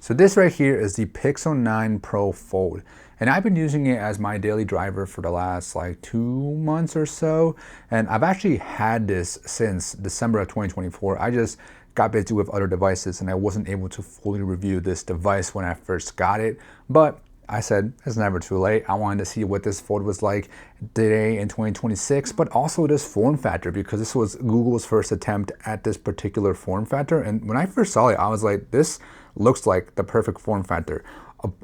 So this right here is the Pixel 9 Pro Fold, and I've been using it as my daily driver for the last like 2 months or so, and I've actually had this since December of 2024. I just got busy with other devices and I wasn't able to fully review this device when I first got it, but I said it's never too late. I wanted to see what this Fold was like today in 2026, but also this form factor, because this was Google's first attempt at this particular form factor. And when I first saw it, I was like, this looks like the perfect form factor.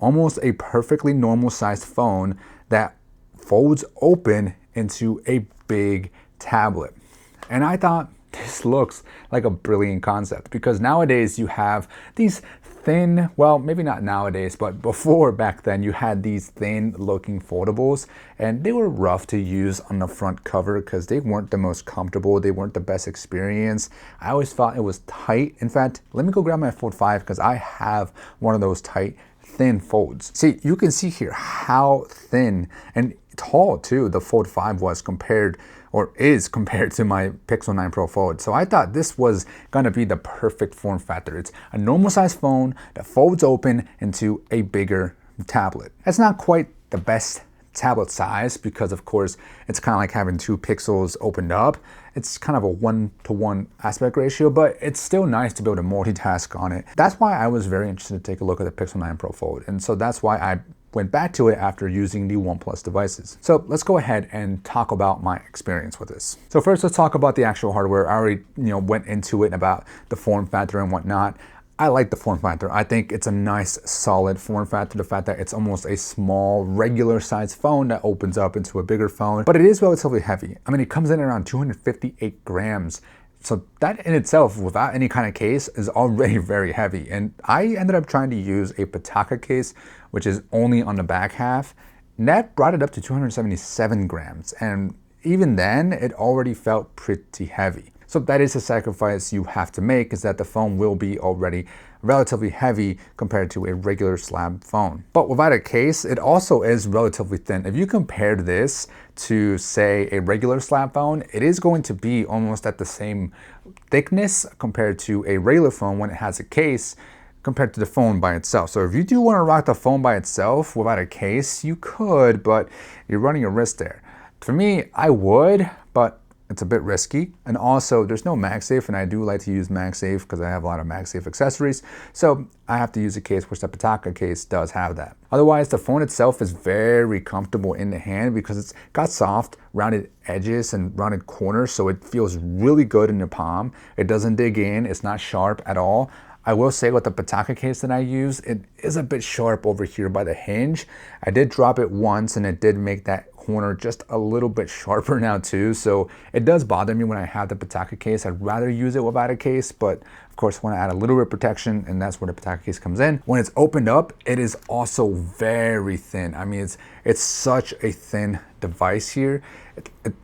Almost a perfectly normal sized phone that folds open into a big tablet. And I thought, this looks like a brilliant concept, because nowadays you have these thin, well, maybe not nowadays, but before, back then, you had these thin looking foldables, and they were rough to use on the front cover because they weren't the most comfortable. They weren't the best experience. I always thought it was tight. In fact, let me go grab my Fold 5 because I have one of those tight, thin folds. See, you can see here how thin and tall too the Fold 5 was compared, or is compared, to my Pixel 9 Pro Fold. So I thought this was gonna be the perfect form factor. It's a normal size phone that folds open into a bigger tablet. That's not quite the best tablet size because, of course, it's kind of like having two pixels opened up. It's kind of a 1-to-1 aspect ratio, but it's still nice to be able to multitask on it. That's why I was very interested to take a look at the Pixel 9 Pro Fold. And so that's why I went back to it after using the OnePlus devices. So let's go ahead and talk about my experience with this. So first, let's talk about the actual hardware. I already went into it about the form factor and whatnot. I like the form factor. I think it's a nice, solid form factor. The fact that it's almost a small, regular size phone that opens up into a bigger phone, but it is relatively heavy. I mean, it comes in around 258 grams. So that in itself, without any kind of case, is already very heavy. And I ended up trying to use a Pataka case, which is only on the back half. And that brought it up to 277 grams. And even then, it already felt pretty heavy. So that is a sacrifice you have to make, is that the phone will be already relatively heavy compared to a regular slab phone. But without a case, it also is relatively thin. If you compare this to, say, a regular slab phone, it is going to be almost at the same thickness compared to a regular phone when it has a case compared to the phone by itself. So if you do want to rock the phone by itself without a case, you could, but you're running a risk there. For me, I would, but it's a bit risky. And also, there's no MagSafe, and I do like to use MagSafe because I have a lot of MagSafe accessories. So I have to use a case, which the Pataka case does have that. Otherwise, the phone itself is very comfortable in the hand because it's got soft, rounded edges and rounded corners, so it feels really good in your palm. It doesn't dig in, it's not sharp at all. I will say with the Pataka case that I use, it is a bit sharp over here by the hinge. I did drop it once and it did make that corner just a little bit sharper now too. So it does bother me when I have the Pataka case. I'd rather use it without a case, but of course I want to add a little bit of protection, and that's where the Pataka case comes in. When it's opened up, it is also very thin. I mean, it's such a thin device here.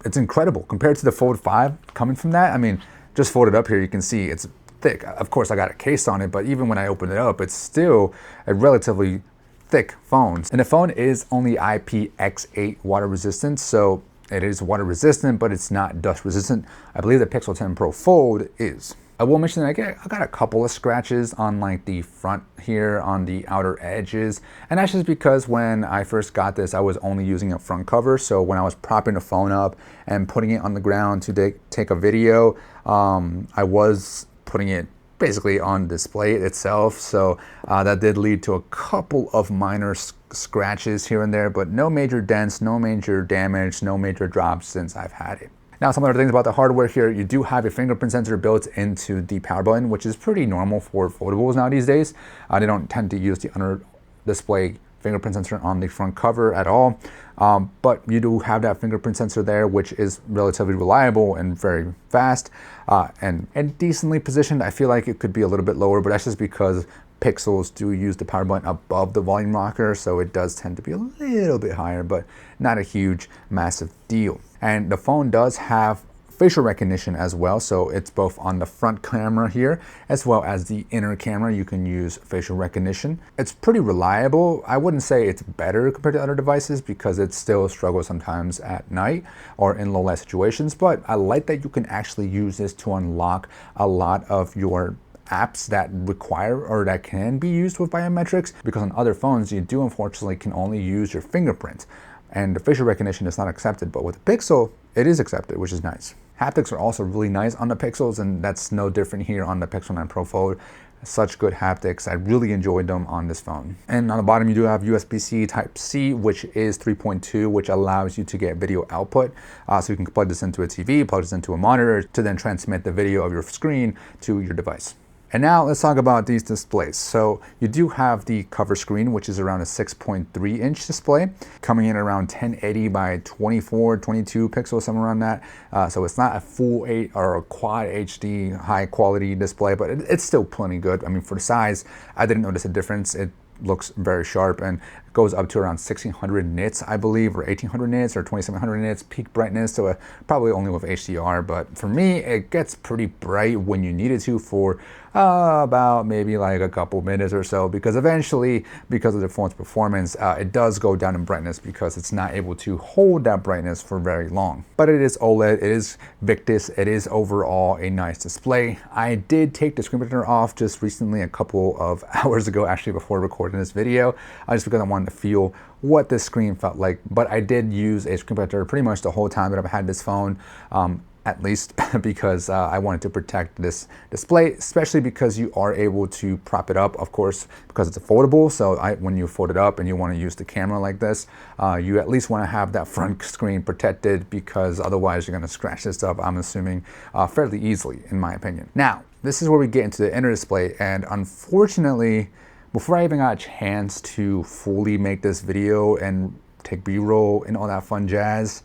It's incredible compared to the Fold 5 coming from that. I mean, just fold it up here, you can see it's thick. Of course, I got a case on it, but even when I open it up, it's still a relatively thick phone. And the phone is only IPX8 water resistant, so it is water resistant, but it's not dust resistant. I believe the Pixel 10 Pro Fold is. I will mention that I got a couple of scratches on like the front here on the outer edges, and that's just because when I first got this, I was only using a front cover. So when I was propping the phone up and putting it on the ground to take a video, I was putting it basically on display itself. So that did lead to a couple of minor scratches here and there, but no major dents, no major damage, no major drops since I've had it. Now, some other things about the hardware here, you do have a fingerprint sensor built into the power button, which is pretty normal for foldables now these days. They don't tend to use the under display fingerprint sensor on the front cover at all. But you do have that fingerprint sensor there, which is relatively reliable and very fast and decently positioned. I feel like it could be a little bit lower, but that's just because Pixels do use the power button above the volume rocker, so it does tend to be a little bit higher, but not a huge, massive deal. And the phone does have facial recognition as well, so it's both on the front camera here as well as the inner camera. You can use facial recognition. It's pretty reliable. I wouldn't say it's better compared to other devices because it still struggles sometimes at night or in low light situations, but I like that you can actually use this to unlock a lot of your apps that require or that can be used with biometrics, because on other phones you do unfortunately can only use your fingerprint and the facial recognition is not accepted, but with the Pixel it is accepted, which is nice. Haptics are also really nice on the Pixels, and that's no different here on the Pixel 9 Pro Fold. Such good haptics. I really enjoyed them on this phone. And on the bottom you do have USB-C Type-C, which is 3.2, which allows you to get video output. So you can plug this into a TV, plug this into a monitor to then transmit the video of your screen to your device. And now let's talk about these displays. So you do have the cover screen, which is around a 6.3 inch display, coming in around 1080 by 24, 22 pixels, somewhere around that. So it's not a full 8 or a quad HD high quality display, but it's still plenty good. I mean, for the size, I didn't notice a difference. It looks very sharp and goes up to around 1600 nits, I believe, or 1800 nits or 2700 nits peak brightness, so probably only with HDR. But for me, it gets pretty bright when you need it to for about maybe like a couple minutes or so, because eventually, because of the phone's performance, it does go down in brightness because it's not able to hold that brightness for very long. But it is OLED, it is Victus, it is overall a nice display. I did take the screen protector off just recently, a couple of hours ago, actually, before recording this video, just because I wanted to feel what this screen felt like. But I did use a screen protector pretty much the whole time that I've had this phone, at least because I wanted to protect this display, especially because you are able to prop it up, of course, because it's a foldable. So when you fold it up and you want to use the camera like this, you at least want to have that front screen protected, because otherwise you're going to scratch this up, I'm assuming, fairly easily, in my opinion. Now, this is where we get into the inner display, and unfortunately, before I even got a chance to fully make this video and take B-roll and all that fun jazz,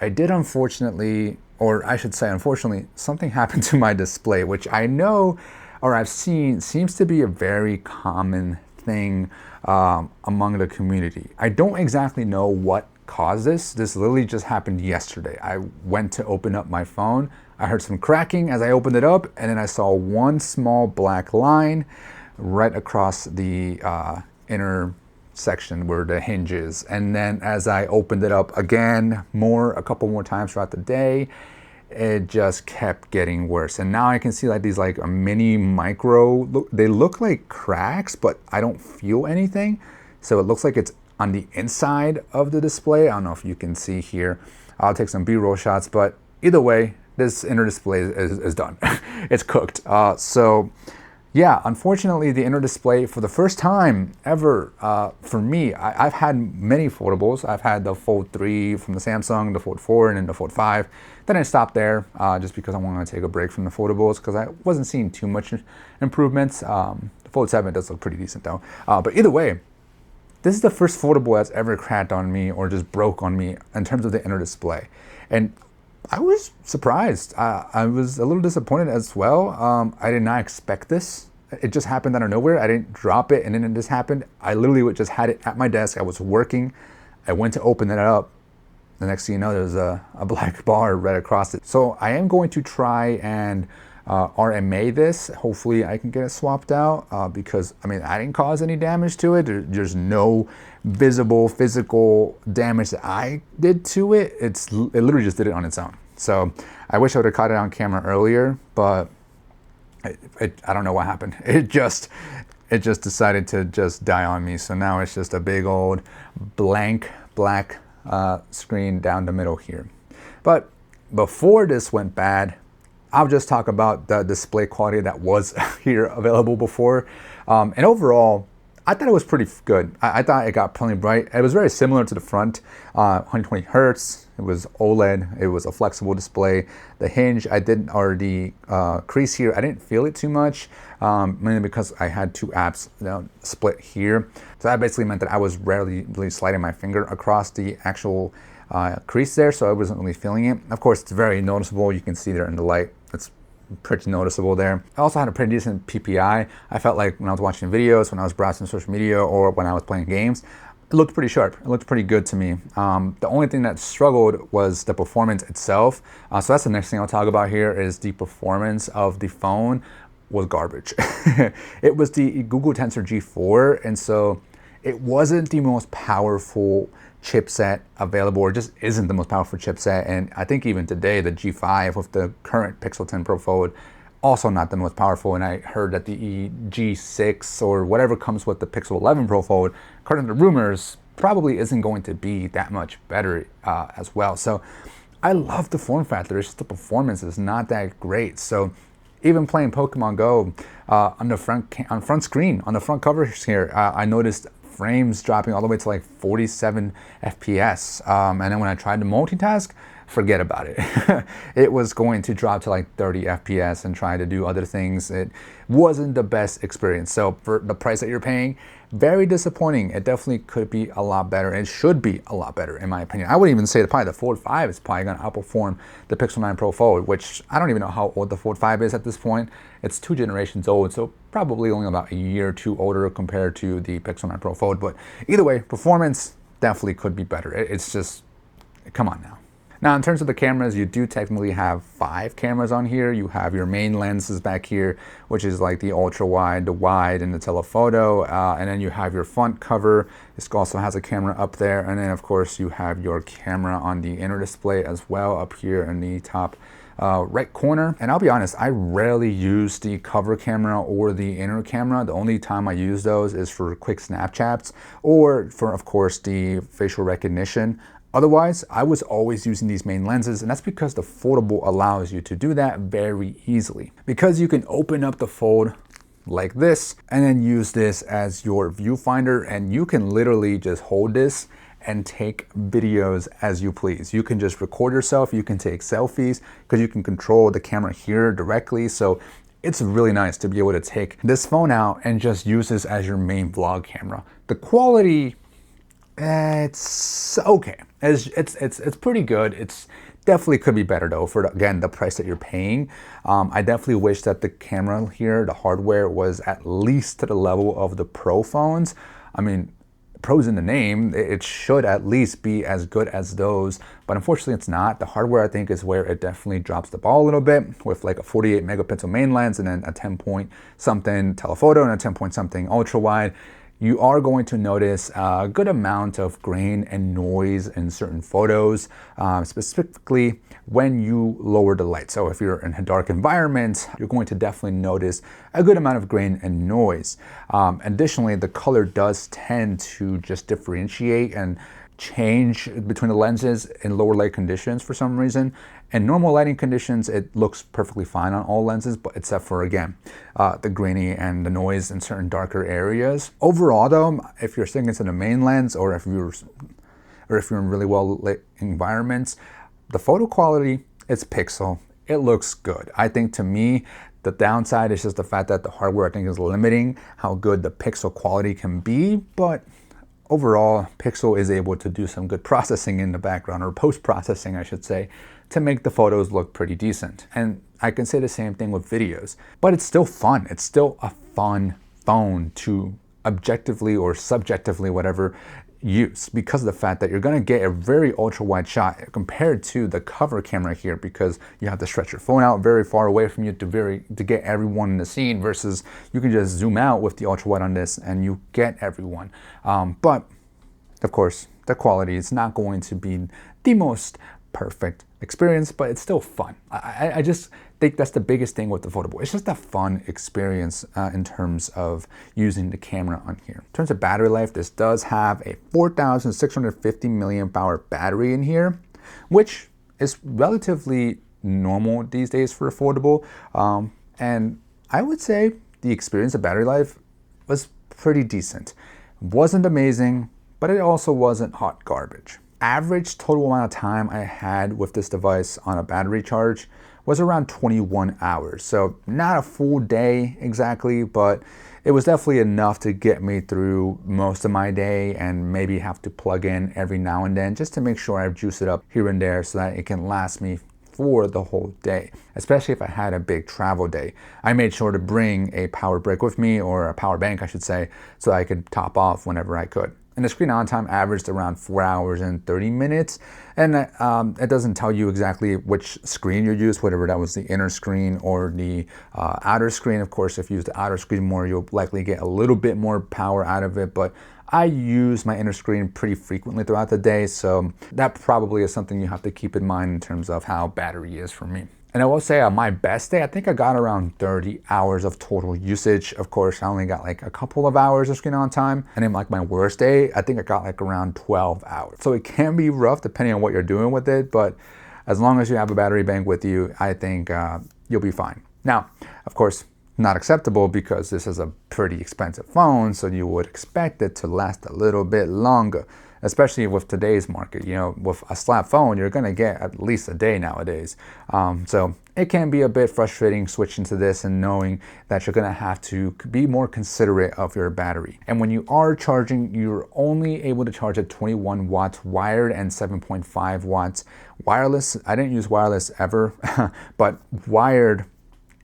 I did unfortunately, or I should say unfortunately, something happened to my display, which I know, or I've seen, seems to be a very common thing among the community. I don't exactly know what caused this. This literally just happened yesterday. I went to open up my phone. I heard some cracking as I opened it up, and then I saw one small black line right across the inner section where the hinge is. And then as I opened it up again, a couple more times throughout the day, it just kept getting worse. And now I can see like these like a mini micro, they look like cracks, but I don't feel anything. So it looks like it's on the inside of the display. I don't know if you can see here. I'll take some B-roll shots, but either way, this inner display is done. It's cooked. So yeah, unfortunately, the inner display, for the first time ever, for me, I've had many foldables. I've had the Fold 3 from the Samsung, the Fold 4, and then the Fold 5. Then I stopped there just because I wanted to take a break from the foldables, because I wasn't seeing too much improvements. The Fold 7 does look pretty decent though. But either way, this is the first foldable that's ever cracked on me or just broke on me in terms of the inner display. And I was surprised. I was a little disappointed as well. I did not expect this. It just happened out of nowhere. I didn't drop it and then it just happened. I literally just had it at my desk. I was working. I went to open it up. The next thing you know, there's a black bar right across it. So I am going to try and RMA this. Hopefully I can get it swapped out because, I mean, I didn't cause any damage to it. There's no visible physical damage that I did to it. It literally just did it on its own. So I wish I would have caught it on camera earlier, but I don't know what happened. It just decided to just die on me. So now it's just a big old blank black screen down the middle here. But before this went bad, I'll just talk about the display quality that was here available before. And overall, I thought it was pretty good. I thought it got plenty bright. It was very similar to the front, 120 Hertz. It was OLED. It was a flexible display. The hinge, or the crease here, I didn't feel it too much, mainly because I had two apps split here. So that basically meant that I was rarely really sliding my finger across the actual crease there, so I wasn't really feeling it. Of course, it's very noticeable. You can see there in the light. It's pretty noticeable there. I also had a pretty decent PPI. I felt like when I was watching videos, when I was browsing social media, or when I was playing games, it looked pretty sharp. It looked pretty good to me. The only thing that struggled was the performance itself. So that's the next thing I'll talk about here, is the performance of the phone was garbage. It was the Google Tensor G4, and so it wasn't the most powerful chipset available, or just isn't the most powerful chipset. And I think even today, the G5 with the current Pixel 10 Pro Fold also not the most powerful, and I heard that the G6 or whatever comes with the Pixel 11 Pro Fold, according to rumors, probably isn't going to be that much better as well. So I love the form factor, it's just the performance is not that great. So even playing Pokemon Go on the front screen, on the front cover here, I noticed frames dropping all the way to like 47 FPS. And then when I tried to multitask, forget about it. It was going to drop to like 30 FPS and try to do other things. It wasn't the best experience. So for the price that you're paying, very disappointing. It definitely could be a lot better. It should be a lot better in my opinion. I would even say that probably the Fold 5 is probably going to outperform the Pixel 9 Pro Fold, which I don't even know how old the Fold 5 is at this point. It's 2 generations old, so probably only about a year or two older compared to the Pixel 9 Pro Fold. But either way, performance definitely could be better. It's just, come on now. Now, in terms of the cameras, you do technically have 5 cameras on here. You have your main lenses back here, which is like the ultra wide, the wide, and the telephoto. And then you have your front cover. This also has a camera up there. And then, of course, you have your camera on the inner display as well up here in the top right corner. And I'll be honest, I rarely use the cover camera or the inner camera. The only time I use those is for quick Snapchats or for, of course, the facial recognition. Otherwise, I was always using these main lenses, and that's because the foldable allows you to do that very easily. Because you can open up the fold like this and then use this as your viewfinder, and you can literally just hold this and take videos as you please. You can just record yourself, you can take selfies because you can control the camera here directly. So it's really nice to be able to take this phone out and just use this as your main vlog camera. The quality, it's okay. It's pretty good. It's definitely could be better though for, again, the price that you're paying. I definitely wish that the camera here, the hardware, was at least to the level of the Pro phones. I mean, Pro's in the name, it should at least be as good as those, but unfortunately it's not. The hardware, I think, is where it definitely drops the ball a little bit, with like a 48 megapixel main lens and then a 10 point something telephoto and a 10 point something ultra wide. You are going to notice a good amount of grain and noise in certain photos, specifically when you lower the light. So if you're in a dark environment, you're going to definitely notice a good amount of grain and noise. Additionally, the color does tend to just differentiate and change between the lenses in lower light conditions for some reason. In normal lighting conditions, it looks perfectly fine on all lenses, but except for, again, the grainy and the noise in certain darker areas. Overall though, if you're sticking to the main lens or if you're in really well lit environments, the photo quality is Pixel. It looks good. I think, to me, the downside is just the fact that the hardware, I think, is limiting how good the Pixel quality can be, but overall, Pixel is able to do some good processing in the background, or post-processing, I should say, to make the photos look pretty decent. And I can say the same thing with videos, but it's still fun. It's still a fun phone to objectively or subjectively, whatever, use, because of the fact that you're going to get a very ultra wide shot compared to the cover camera here, because you have to stretch your phone out very far away from you to get everyone in the scene, versus you can just zoom out with the ultra wide on this and you get everyone. But of course, the quality is not going to be the most perfect experience, but it's still fun. I just think that's the biggest thing with the foldable. It's just a fun experience in terms of using the camera on here. In terms of battery life, this does have a 4,650 milliamp hour battery in here, which is relatively normal these days for a foldable. And I would say the experience of battery life was pretty decent. It wasn't amazing, but it also wasn't hot garbage. Average total amount of time I had with this device on a battery charge was around 21 hours. So not a full day exactly, but it was definitely enough to get me through most of my day, and maybe have to plug in every now and then just to make sure I juice it up here and there so that it can last me for the whole day, especially if I had a big travel day. I made sure to bring a power brick with me, or a power bank I should say, so I could top off whenever I could. And the screen on time averaged around 4 hours and 30 minutes. And it doesn't tell you exactly which screen you use, whether that was the inner screen or the outer screen. Of course, if you use the outer screen more, you'll likely get a little bit more power out of it. But I use my inner screen pretty frequently throughout the day, so that probably is something you have to keep in mind in terms of how battery is for me. And I will say on my best day, I think I got around 30 hours of total usage. Of course, I only got like a couple of hours of screen on time. And in like my worst day, I think I got like around 12 hours. So it can be rough depending on what you're doing with it, but as long as you have a battery bank with you, I think you'll be fine. Now, of course, not acceptable because this is a pretty expensive phone, so you would expect it to last a little bit longer, especially with today's market. You know, with a slap phone, you're gonna get at least a day nowadays. So it can be a bit frustrating switching to this and knowing that you're gonna have to be more considerate of your battery. And when you are charging, you're only able to charge at 21 watts wired and 7.5 watts wireless. I didn't use wireless ever, but wired,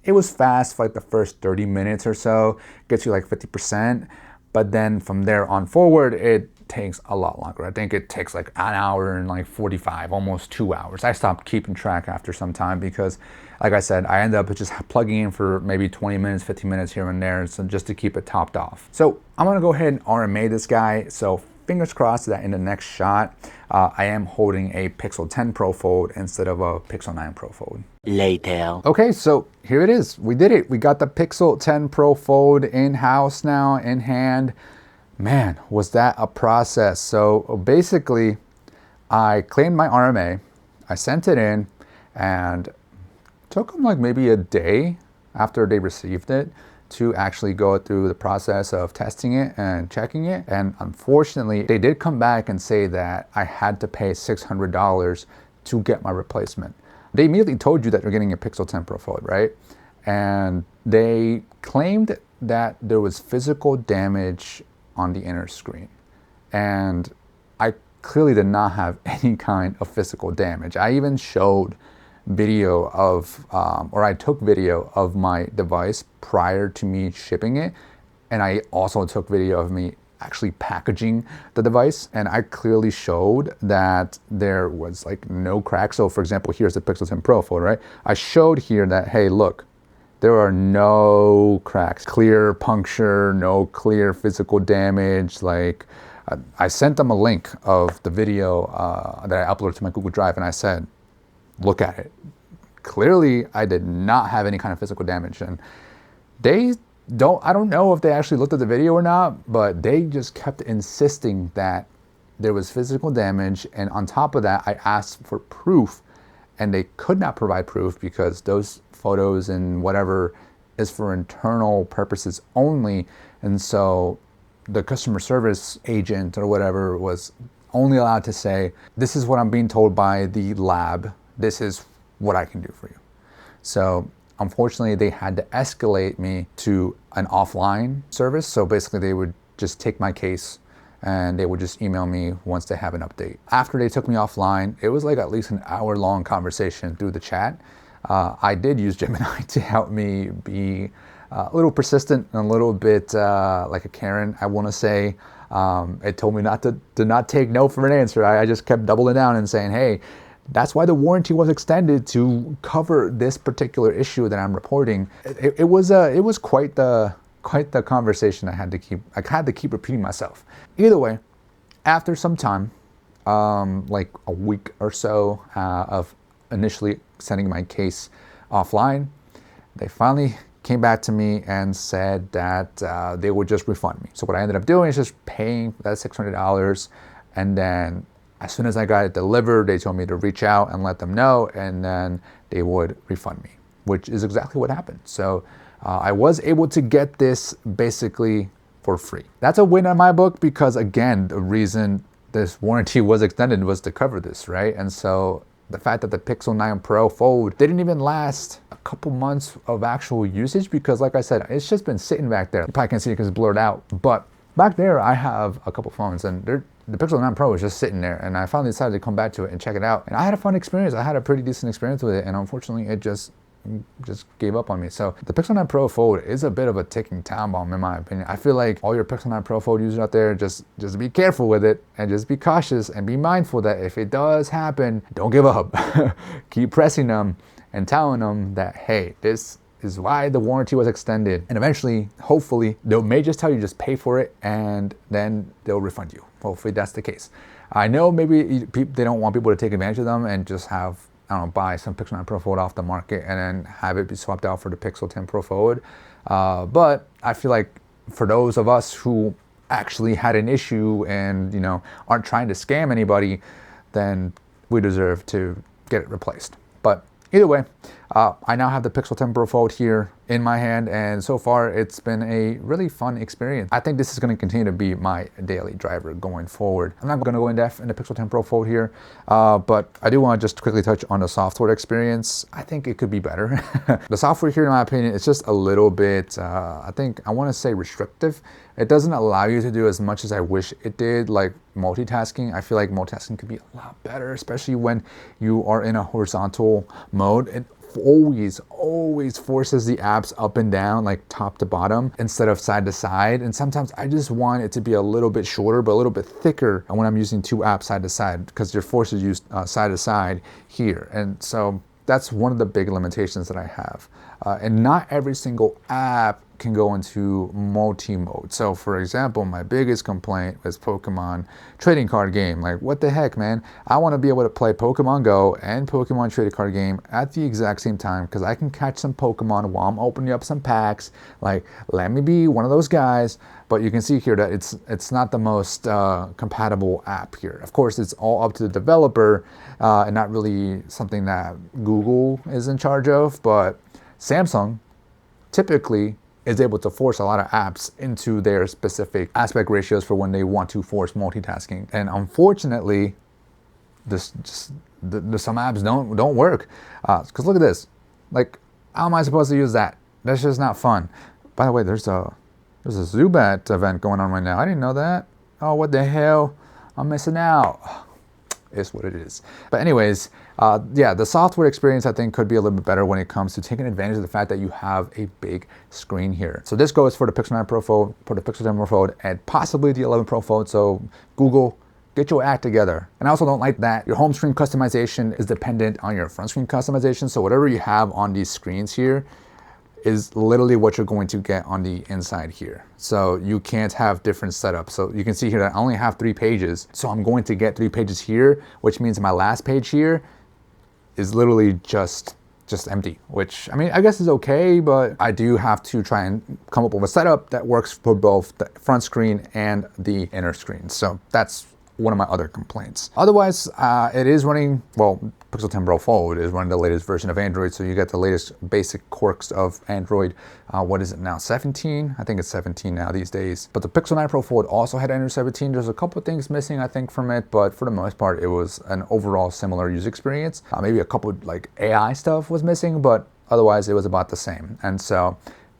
it was fast for like the first 30 minutes or so, gets you like 50%, but then from there on forward, it takes a lot longer. I think it takes like an hour and like 45, almost 2 hours. I stopped keeping track after some time because, like I said, I end up just plugging in for maybe 20 minutes, 15 minutes here and there, so just to keep it topped off. So I'm gonna go ahead and RMA this guy. So fingers crossed that in the next shot, I am holding a Pixel 10 Pro Fold instead of a Pixel 9 Pro Fold. Later. Okay, so here it is. We did it. We got the Pixel 10 Pro Fold in-house now, in hand. Man, was that a process. So basically, I claimed my RMA, I sent it in, and it took them like maybe a day after they received it to actually go through the process of testing it and checking it. And unfortunately, they did come back and say that I had to pay $600 to get my replacement. They immediately told you that you're getting a Pixel 10 Pro Fold, right? And they claimed that there was physical damage on the inner screen. And I clearly did not have any kind of physical damage. I even showed video of, or I took video of my device prior to me shipping it. And I also took video of me actually packaging the device. And I clearly showed that there was like no crack. So for example, here's the Pixel 10 Pro Fold, right? I showed here that, hey, look, there are no cracks, clear puncture, no clear physical damage. Like I sent them a link of the video that I uploaded to my Google Drive and I said, look at it. Clearly, I did not have any kind of physical damage. And I don't know if they actually looked at the video or not, but they just kept insisting that there was physical damage. And on top of that, I asked for proof and they could not provide proof because those photos and whatever is for internal purposes only. And so the customer service agent or whatever was only allowed to say, this is what I'm being told by the lab. This is what I can do for you. So unfortunately, they had to escalate me to an offline service. So basically they would just take my case and they would just email me once they have an update. After they took me offline, it was like at least an hour-long conversation through the chat. I did use Gemini to help me be a little persistent and a little bit like a Karen, I want to say. It told me not to not take no for an answer. I just kept doubling down and saying, hey, that's why the warranty was extended to cover this particular issue that I'm reporting. It was quite the conversation I had to keep repeating myself. Either way, after some time, like a week or so of initially sending my case offline, they finally came back to me and said that they would just refund me. So what I ended up doing is just paying that $600, and then as soon as I got it delivered, they told me to reach out and let them know, and then they would refund me, which is exactly what happened. So I was able to get this basically for free. That's a win on my book because, again, the reason this warranty was extended was to cover this, right? And so the fact that the Pixel 9 Pro Fold didn't even last a couple months of actual usage because, like I said, it's just been sitting back there. You probably can't see it because it's blurred out, but back there I have a couple phones and the Pixel 9 Pro was just sitting there, and I finally decided to come back to it and check it out. And I had a fun experience. I had a pretty decent experience with it, and unfortunately it just gave up on me. So the Pixel 9 Pro Fold is a bit of a ticking time bomb in my opinion. I feel like all your Pixel 9 Pro Fold users out there, just be careful with it and just be cautious and be mindful that if it does happen, don't give up. Keep pressing them and telling them that, hey, this is why the warranty was extended. And eventually, hopefully, they may just tell you just pay for it and then they'll refund you. Hopefully that's the case. I know maybe they don't want people to take advantage of them and just have I don't know, buy some Pixel 9 Pro Fold off the market and then have it be swapped out for the Pixel 10 Pro Fold. But I feel like for those of us who actually had an issue and, you know, aren't trying to scam anybody, then we deserve to get it replaced. But either way, I now have the Pixel 10 Pro Fold here in my hand, and so far it's been a really fun experience. I think this is going to continue to be my daily driver going forward. I'm not going to go in depth in the Pixel 10 Pro Fold here, but I do want to just quickly touch on the software experience. I think it could be better. The software here, in my opinion, it's just a little bit, I want to say restrictive. It doesn't allow you to do as much as I wish it did, like multitasking. I feel like multitasking could be a lot better, especially when you are in a horizontal mode. It always forces the apps up and down, like top to bottom instead of side to side. And sometimes I just want it to be a little bit shorter, but a little bit thicker when I'm using two apps side to side, because you're forced to use side to side here. And so that's one of the big limitations that I have. And not every single app can go into multi-mode. So for example, my biggest complaint was Pokemon trading card game. Like, what the heck, man? I want to be able to play Pokemon Go and Pokemon trading card game at the exact same time, because I can catch some Pokemon while I'm opening up some packs. Like, let me be one of those guys. But you can see here that it's not the most compatible app here. Of course, it's all up to the developer and not really something that Google is in charge of, but Samsung typically is able to force a lot of apps into their specific aspect ratios for when they want to force multitasking. And unfortunately, some apps don't work. Because look at this. Like, how am I supposed to use that? That's just not fun. By the way, there's a Zubat event going on right now. I didn't know that. Oh, what the hell? I'm missing out. Is what it is. But anyways, yeah, the software experience I think could be a little bit better when it comes to taking advantage of the fact that you have a big screen here. So this goes for the Pixel 9 Pro Fold, for the Pixel 10 Pro Fold, and possibly the 11 Pro Fold. So Google, get your act together. And I also don't like that your home screen customization is dependent on your front screen customization. So whatever you have on these screens here is literally what you're going to get on the inside here. So you can't have different setups. So you can see here that I only have 3 pages. So I'm going to get 3 pages here, which means my last page here is literally just empty, which, I mean, I guess is okay, but I do have to try and come up with a setup that works for both the front screen and the inner screen. So that's one of my other complaints. Otherwise, it is running, well, Pixel 10 Pro Fold is running the latest version of Android, so you get the latest basic quirks of Android. What is it now, 17? I think it's 17 now these days. But the Pixel 9 Pro Fold also had Android 17. There's a couple of things missing, I think, from it, but for the most part, it was an overall similar user experience. Maybe a couple like AI stuff was missing, but otherwise it was about the same. And so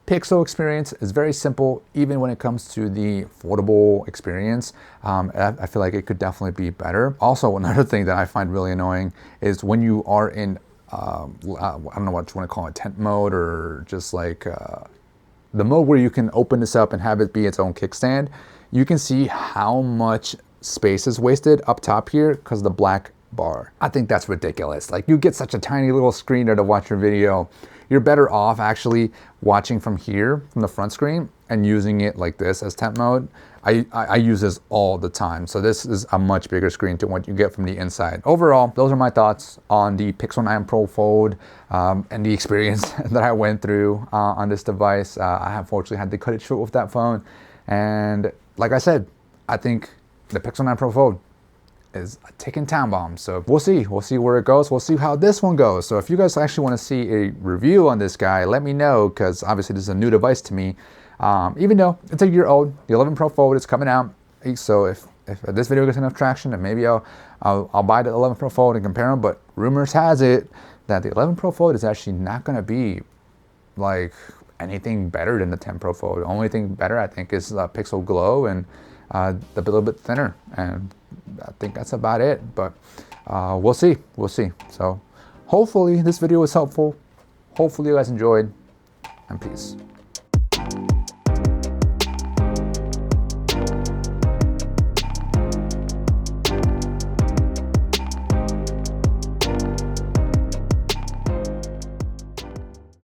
Pixel experience is very simple, even when it comes to the foldable experience. I feel like it could definitely be better. Also, another thing that I find really annoying is when you are in, I don't know what you want to call it, tent mode, or just like the mode where you can open this up and have it be its own kickstand. You can see how much space is wasted up top here because of the black bar. I think that's ridiculous. Like, you get such a tiny little screen there to watch your video. You're better off actually watching from here, from the front screen, and using it like this as temp mode. I use this all the time. So this is a much bigger screen to what you get from the inside. Overall, those are my thoughts on the Pixel 9 Pro Fold and the experience that I went through on this device. I unfortunately had to cut it short with that phone. And like I said, I think the Pixel 9 Pro Fold is a ticking time bomb. So we'll see where it goes. We'll see how this one goes. So if you guys actually want to see a review on this guy, let me know, because obviously this is a new device to me. Even though it's a year old, the 11 Pro Fold is coming out. So if this video gets enough traction, then maybe I'll buy the 11 Pro Fold and compare them. But rumors has it that the 11 Pro Fold is actually not going to be like anything better than the 10 Pro Fold. The only thing better, I think, is Pixel Glow and a little bit thinner, and I think that's about it. But we'll see. So hopefully this video was helpful. Hopefully you guys enjoyed, and peace.